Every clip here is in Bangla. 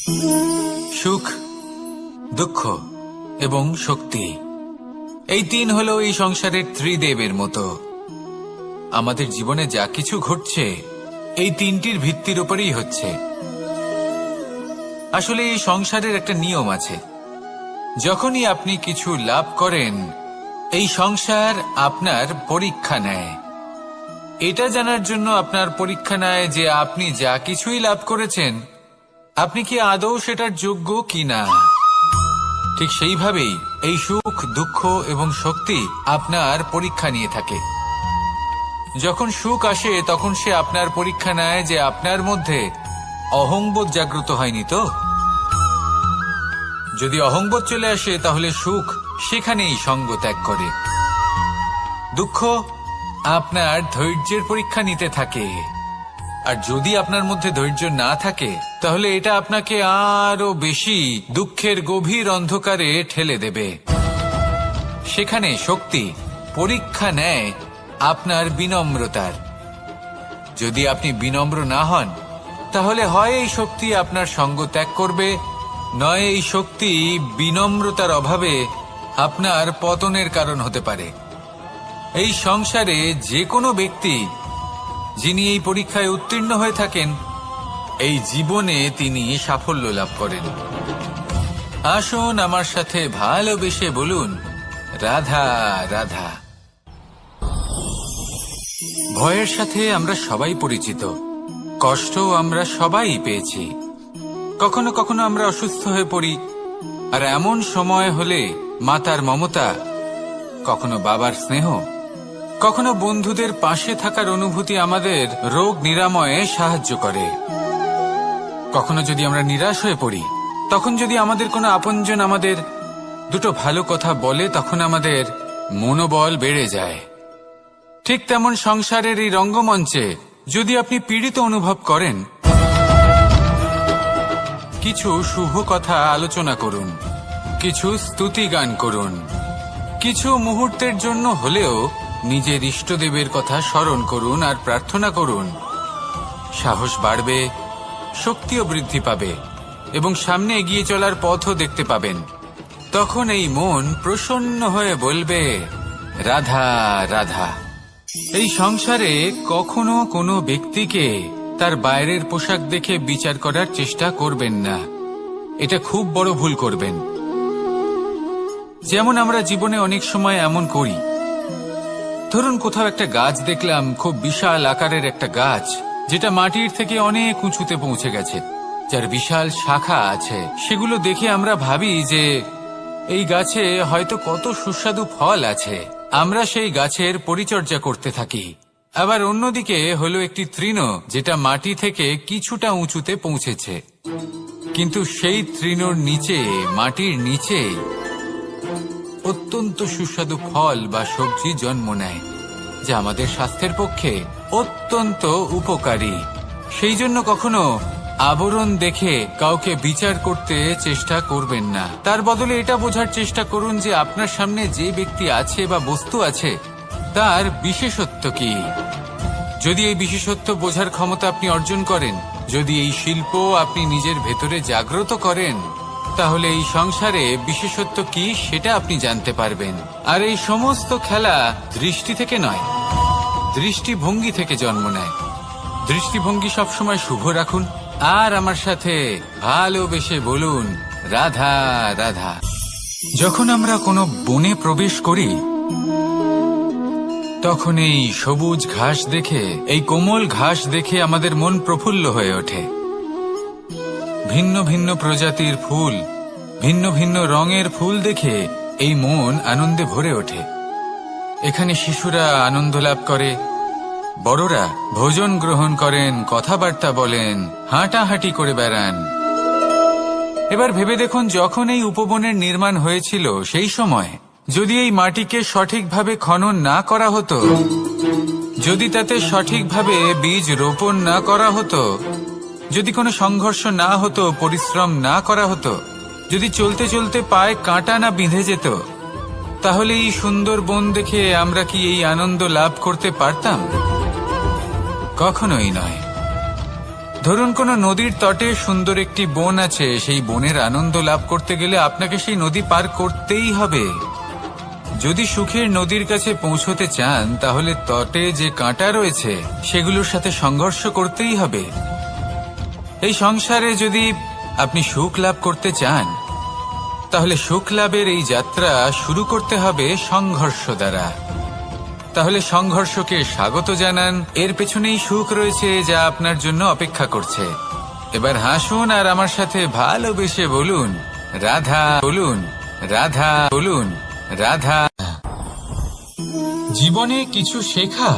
সুখ, দুঃখ এবং শক্তি, এই তিন হলো এই সংসারের ত্রিদেবের মতো। আমাদের জীবনে যা কিছু ঘটছে এই তিনটির ভিত্তির উপরেই হচ্ছে। আসলে এই সংসারের একটা নিয়ম আছে, যখনই আপনি কিছু লাভ করেন এই সংসার আপনার পরীক্ষা নেয়। এটা জানার জন্য আপনার পরীক্ষা নেয় যে আপনি যা কিছুই লাভ করেছেন আপনি কি আদৌ সেটার যোগ্য কিনা। ঠিক সেইভাবেই এই সুখ, দুঃখ এবং শক্তি আপনার পরীক্ষা নিয়ে থাকে। যখন সুখ আসে তখন সে আপনার পরীক্ষা নেয় যে আপনার মধ্যে অহংবোধ জাগ্রত হয়নি তো। যদি অহংবোধ চলে আসে তাহলে সুখ সেখানেই সঙ্গ ত্যাগ করে। দুঃখ আপনার ধৈর্যের পরীক্ষা নিতে থাকে, আর যদি আপনার মধ্যে ধৈর্য না থাকে তাহলে এটা আপনাকে আরো বেশি দুঃখের গভীর অন্ধকারে ঠেলে দেবে। সেখানে শক্তি পরীক্ষা নেয় আপনার বিনম্রতার। যদি আপনি বিনম্র না হন তাহলে হয় এই শক্তি আপনার সঙ্গ ত্যাগ করবে, নয় এই শক্তি বিনম্রতার অভাবে আপনার পতনের কারণ হতে পারে। এই সংসারে যে কোনো ব্যক্তি যিনি এই পরীক্ষায় উত্তীর্ণ হয়ে থাকেন এই জীবনে তিনি সাফল্য লাভ করেন। আসুন আমার সাথে ভালোবেসে বলুন, রাধা রাধা। ভয়ের সাথে আমরা সবাই পরিচিত, কষ্ট আমরা সবাই পেয়েছি। কখনো কখনো আমরা অসুস্থ হয়ে পড়ি, আর এমন সময় হলে মাতার মমতা, কখনো বাবার স্নেহ, কখনো বন্ধুদের পাশে থাকার অনুভূতি আমাদের রোগ নিরাময়ে সাহায্য করে। কখনো যদি আমরা নিরাশ হয়ে পড়ি, তখন যদি আমাদের কোনো আপনজন আমাদের দুটো ভালো কথা বলে তখন আমাদের মনোবল বেড়ে যায়। ঠিক তেমন সংসারের এই রঙ্গমঞ্চে যদি আপনি পীড়িত অনুভব করেন, কিছু শুভ কথা আলোচনা করুন, কিছু স্তুতি গান করুন, কিছু মুহূর্তের জন্য হলেও নিজের ইষ্টদেবের কথা স্মরণ করুন আর প্রার্থনা করুন। সাহস বাড়বে, শক্তিও বৃদ্ধি পাবে এবং সামনে এগিয়ে চলার পথও দেখতে পাবেন। তখন এই মন প্রসন্ন হয়ে বলবে, রাধা রাধা। এই সংসারে কখনো কোনো ব্যক্তিকে তার বাইরের পোশাক দেখে বিচার করার চেষ্টা করবেন না, এটা খুব বড় ভুল করবেন। যেমন আমরা জীবনে অনেক সময় এমন করি, ধরুন কোথাও একটা গাছ দেখলাম, খুব বিশাল আকারের একটা গাছ যেটা মাটির থেকে অনেক উঁচুতে পৌঁছে গেছে, যার বিশাল শাখা আছে। সেগুলো দেখে আমরা ভাবি যে এই গাছে হয়তো কত সুস্বাদু ফল আছে, আমরা সেই গাছের পরিচর্যা করতে থাকি। আবার অন্যদিকে হলো একটি তৃণ যেটা মাটি থেকে কিছুটা উঁচুতে পৌঁছেছে, কিন্তু সেই তৃণর নিচে, মাটির নিচে অত্যন্ত সুস্বাদু ফল বা সবজি জন্ম নেয়, যা আমাদের স্বাস্থ্যের পক্ষে অত্যন্ত উপকারী। সেই জন্য কখনো আবরণ দেখে কাউকে বিচার করতে চেষ্টা করবেন না। তার বদলে এটা বোঝার চেষ্টা করুন যে আপনার সামনে যে ব্যক্তি আছে বা বস্তু আছে তার বিশেষত্ব কি। যদি এই বিশেষত্ব বোঝার ক্ষমতা আপনি অর্জন করেন, যদি এই শিল্প আপনি নিজের ভেতরে জাগ্রত করেন, তাহলে এই সংসারে বিশেষত্ব কি সেটা আপনি জানতে পারবেন। আর এই সমস্ত খেলা দৃষ্টি থেকে নয়, দৃষ্টিভঙ্গি থেকে জন্ম নেয়। দৃষ্টিভঙ্গি সবসময় শুভ রাখুন আর আমার সাথে ভালোবেসে বলুন, রাধা রাধা। যখন আমরা কোনো বনে প্রবেশ করি তখন এই সবুজ ঘাস দেখে, এই কোমল ঘাস দেখে আমাদের মন প্রফুল্ল হয়ে ওঠে। ভিন্ন ভিন্ন প্রজাতির ফুল, ভিন্ন ভিন্ন রঙের ফুল দেখে এই মন আনন্দে ভরে ওঠে। এখানে শিশুরা আনন্দ লাভ করে, বড়রা ভোজন গ্রহণ করেন, কথাবার্তা বলেন, হাঁটাহাঁটি করে বেড়ান। এবার ভেবে দেখুন, যখন এই উপবনের নির্মাণ হয়েছিল সেই সময় যদি এই মাটিকে সঠিকভাবে খনন না করা হতো, যদি তাতে সঠিকভাবে বীজ রোপণ না করা হতো, যদি কোনো সংঘর্ষ না হতো, পরিশ্রম না করা হতো, যদি চলতে চলতে পায়ে কাঁটা না বিঁধে যেত, তাহলে এই সুন্দর বন দেখে আমরা কি এই আনন্দ লাভ করতে পারতাম? কখনোই নয়। ধরুন কোনো নদীর তটে সুন্দর একটি বন আছে, সেই বনের আনন্দ লাভ করতে গেলে আপনাকে সেই নদী পার করতেই হবে। যদি সুখের নদীর কাছে পৌঁছতে চান তাহলে তটে যে কাঁটা রয়েছে সেগুলোর সাথে সংঘর্ষ করতেই হবে। এই সংসারে যদি আপনি সুখ লাভ করতে চান তাহলে সুখ লাভের এই যাত্রা শুরু করতে হবে সংঘর্ষ দ্বারা। তাহলে সংঘর্ষকে স্বাগত জানান, এর পেছনেই সুখ রয়েছে যা আপনার জন্য অপেক্ষা করছে। এবার হাসুন আর আমার সাথে ভালোবেসে বলুন রাধা, বলুন রাধা, বলুন রাধা। জীবনে কিছু শেখা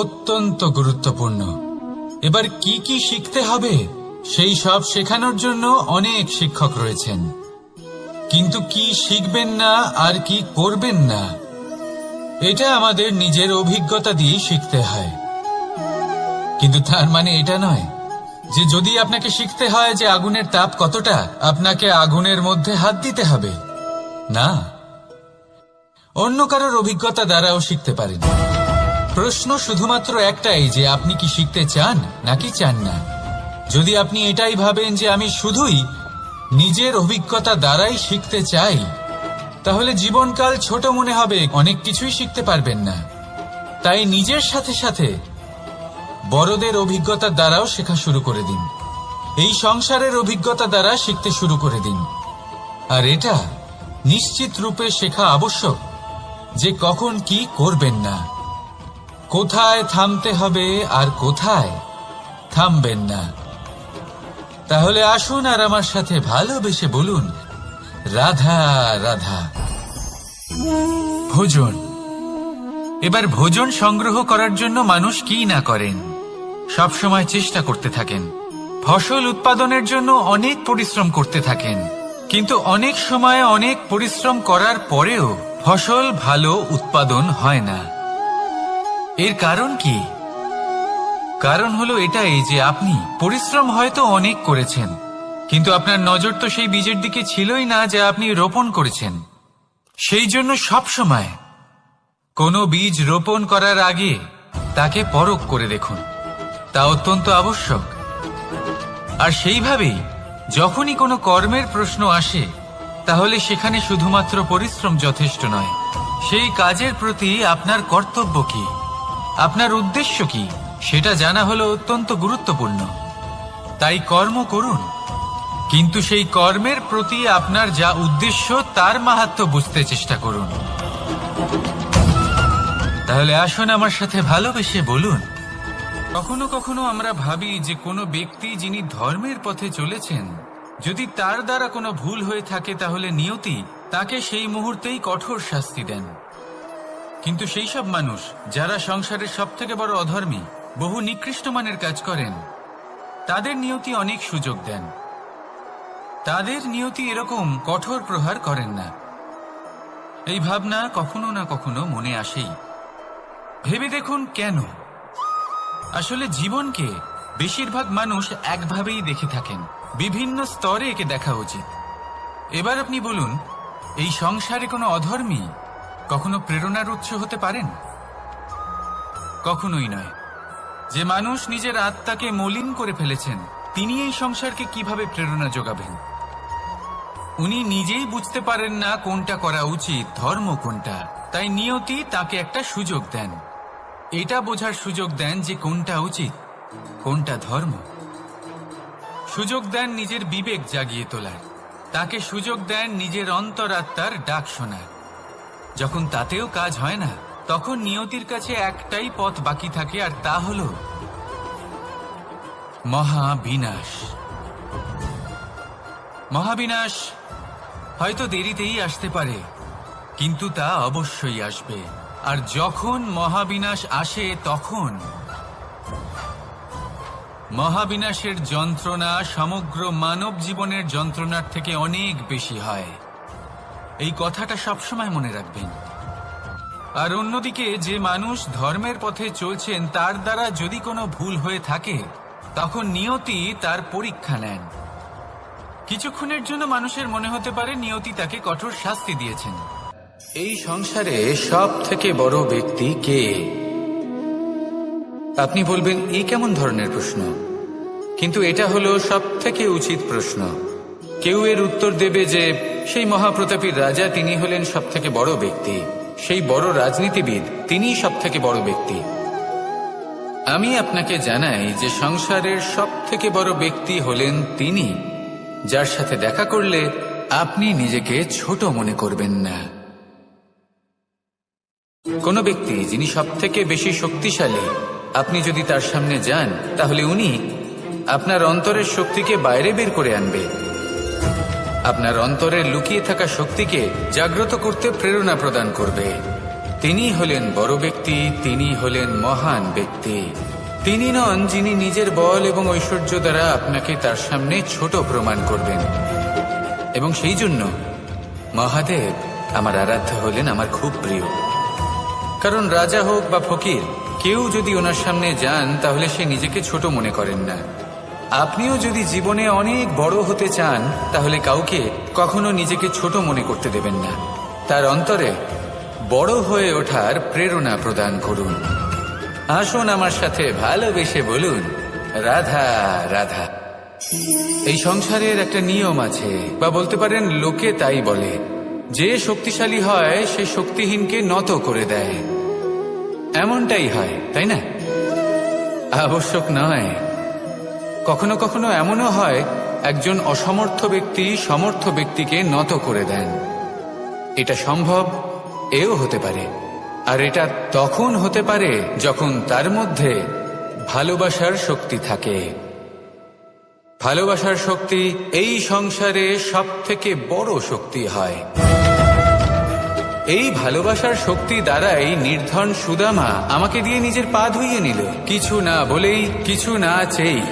অত্যন্ত গুরুত্বপূর্ণ। এবার কি কি শিখতে হবে সেই সব শেখানোর জন্য অনেক শিক্ষক রয়েছেন, কিন্তু কি শিখবেন না আর কি করবেন না এটা আমাদের নিজের অভিজ্ঞতা দিয়ে শিখতে হয়। কিন্তু তার মানে এটা নয় যে যদি আপনাকে শিখতে হয় যে আগুনের তাপ কতটা, আপনাকে আগুনের মধ্যে হাত দিতে হবে। না, অন্য কারোর অভিজ্ঞতা দ্বারাও শিখতে পারেন। প্রশ্ন শুধুমাত্র একটাই যে আপনি কি শিখতে চান নাকি চান না। যদি আপনি এটাই ভাবেন যে আমি শুধুই নিজের অভিজ্ঞতা দ্বারাই শিখতে চাই, তাহলে জীবনকাল ছোট মনে হবে, অনেক কিছুই শিখতে পারবেন না। তাই নিজের সাথে সাথে বড়দের অভিজ্ঞতা দ্বারাও শেখা শুরু করে দিন। এই সংসারের অভিজ্ঞতা দ্বারা শিখতে শুরু করে দিন। আর এটা নিশ্চিত রূপে শেখা আবশ্যক যে কখন কি করবেন না, কোথায় থামতে হবে আর কোথায় থামবেন না। তাহলে আসুন আর আমার সাথে ভালোবেসে বলুন রাধা রাধা। ভোজন। এবার ভোজন সংগ্রহ করার জন্য মানুষ কি না করেন, সব সময় চেষ্টা করতে থাকেন। ফসল উৎপাদনের জন্য অনেক পরিশ্রম করতে থাকেন, কিন্তু অনেক সময় অনেক পরিশ্রম করার পরেও ফসল ভালো উৎপাদন হয় না। এর কারণ কি? কারণ হলো এটাই যে আপনি পরিশ্রম হয়তো অনেক করেছেন, কিন্তু আপনার নজর তো সেই বীজের দিকে ছিলই না যা আপনি রোপণ করেছেন। সেই জন্য সব সময় কোনো বীজ রোপণ করার আগে তাকে পরখ করে দেখুন, তা অত্যন্ত আবশ্যক। আর সেইভাবেই যখনই কোনো কর্মের প্রশ্ন আসে তাহলে সেখানে শুধুমাত্র পরিশ্রম যথেষ্ট নয়, সেই কাজের প্রতি আপনার কর্তব্য কি, আপনার উদ্দেশ্য কি সেটা জানা হলো অত্যন্ত গুরুত্বপূর্ণ। তাই কর্ম করুন, কিন্তু সেই কর্মের প্রতি আপনার যা উদ্দেশ্য তার মাহাত্ম্য বুঝতে চেষ্টা করুন। তাহলে আসুন আমার সাথে ভালোবেসে বলুন। কখনো কখনো আমরা ভাবি যে কোনো ব্যক্তি যিনি ধর্মের পথে চলেছেন, যদি তার দ্বারা কোনো ভুল হয়ে থাকে তাহলে নিয়তি তাকে সেই মুহূর্তেই কঠোর শাস্তি দেন। কিন্তু সেই সব মানুষ যারা সংসারের সবথেকে বড় অধর্মী, বহু নিকৃষ্ট মানের কাজ করেন, তাদের নিয়তি অনেক সুযোগ দেন। তাদের নিয়তি এরকম কঠোর প্রহার করেন না। এই ভাবনা কখনো না কখনো মনে আসেই। ভেবে দেখুন কেন? আসলে জীবনকে বেশিরভাগ মানুষ একভাবেই দেখে থাকেন, বিভিন্ন স্তরে একে দেখা উচিত। এবার আপনি বলুন, এই সংসারে কোনো অধর্মী কখনো প্রেরণার উৎস হতে পারেন? কখনোই নয়। যে মানুষ নিজের আত্মাকে মলিন করে ফেলেছেন, তিনি এই সংসারকে কিভাবে প্রেরণা যোগাবেন? উনি নিজেই বুঝতে পারেন না কোনটা করা উচিত, ধর্ম কোনটা। তাই নিয়তি তাকে একটা সুযোগ দেন, এটা বোঝার সুযোগ দেন যে কোনটা উচিত, কোনটা ধর্ম। সুযোগ দেন নিজের বিবেক জাগিয়ে তোলার, তাকে সুযোগ দেন নিজের অন্তরাত্মার ডাক শোনার। যখন তাতেও কাজ হয় না, তখন নিয়তির কাছে একটাই পথ বাকি থাকে, আর তা হল মহাবিনাশ। মহাবিনাশ হয়তো দেরিতেই আসতে পারে, কিন্তু তা অবশ্যই আসবে। আর যখন মহাবিনাশ আসে তখন মহাবিনাশের যন্ত্রণা সমগ্র মানব জীবনের যন্ত্রণার থেকে অনেক বেশি হয়। এই কথাটা সবসময় মনে রাখবেন। আর অন্যদিকে যে মানুষ ধর্মের পথে চলছেন, তার দ্বারা যদি কোনো ভুল হয়ে থাকে তখন নিয়তি তার পরীক্ষা নেন। কিছুক্ষণের জন্য মানুষের মনে হতে পারে নিয়তি তাকে কঠোর শাস্তি দিয়েছেন। এই সংসারে সব থেকে বড় ব্যক্তি কে? আপনি বলবেন, এই কেমন ধরনের প্রশ্ন? কিন্তু এটা হলো সবথেকে উচিত প্রশ্ন। কেউ এর উত্তর দেবে যে সেই মহাপ্রতাপী রাজা তিনি হলেন সবথেকে বড় ব্যক্তি, সেই বড় রাজনীতিবিদ তিনিই সবথেকে বড় ব্যক্তি। আমি আপনাকে জানাই যে সংসারের সবথেকে বড় ব্যক্তি হলেন তিনি, যার সাথে দেখা করলে আপনি নিজেকে ছোট মনে করবেন না। কোনো ব্যক্তি যিনি সবথেকে বেশি শক্তিশালী, আপনি যদি তার সামনে যান তাহলে উনি আপনার অন্তরের শক্তিকে বাইরে বের করে আনবে, আপনার অন্তরে লুকিয়ে থাকা শক্তিকে জাগ্রত করতে প্রেরণা প্রদান করবে। তিনি হলেন বড় ব্যক্তি, তিনি হলেন মহান ব্যক্তি। তিনি নন যিনি নিজের বল এবং ঐশ্বর্য দ্বারা আপনাকে তার সামনে ছোট প্রমাণ করবেন। এবং সেই জন্য মহাদেব আমার আরাধ্য হলেন আমার খুব প্রিয়। কারণ রাজা হোক বা ফকির, কেউ যদি ওনার সামনে যান তাহলে সে নিজেকে ছোট মনে করেন না। আপনিও যদি জীবনে অনেক বড় হতে চান তাহলে কাউকে কখনো নিজেকে ছোট মনে করতে দেবেন না। তার অন্তরে বড় হয়ে ওঠার প্রেরণা প্রদান করুন। আসুন আমার সাথে ভালোবেসে বলুন, রাধা রাধা। এই সংসারের একটা নিয়ম আছে, বা বলতে পারেন লোকে তাই বলে, যে শক্তিশালী হয় সে শক্তিহীনকে নত করে দেয়। এমনটাই হয়, তাই না? আবশ্যক নয়। কখনো কখনো এমনও হয় একজন অসমর্থ ব্যক্তি সমর্থ ব্যক্তিকে নত করে দেন। এটা সম্ভব, এও হতে পারে। আর এটা তখন হতে পারে যখন তার মধ্যে ভালোবাসার শক্তি থাকে। ভালোবাসার শক্তি এই সংসারে সবথেকে বড় শক্তি হয়। এই ভালোবাসার শক্তি দ্বারাই নির্ধন সুদামা আমাকে দিয়ে নিজের পা ধুইয়ে নিল, কিছু না বলেই, কিছু না চেয়েই।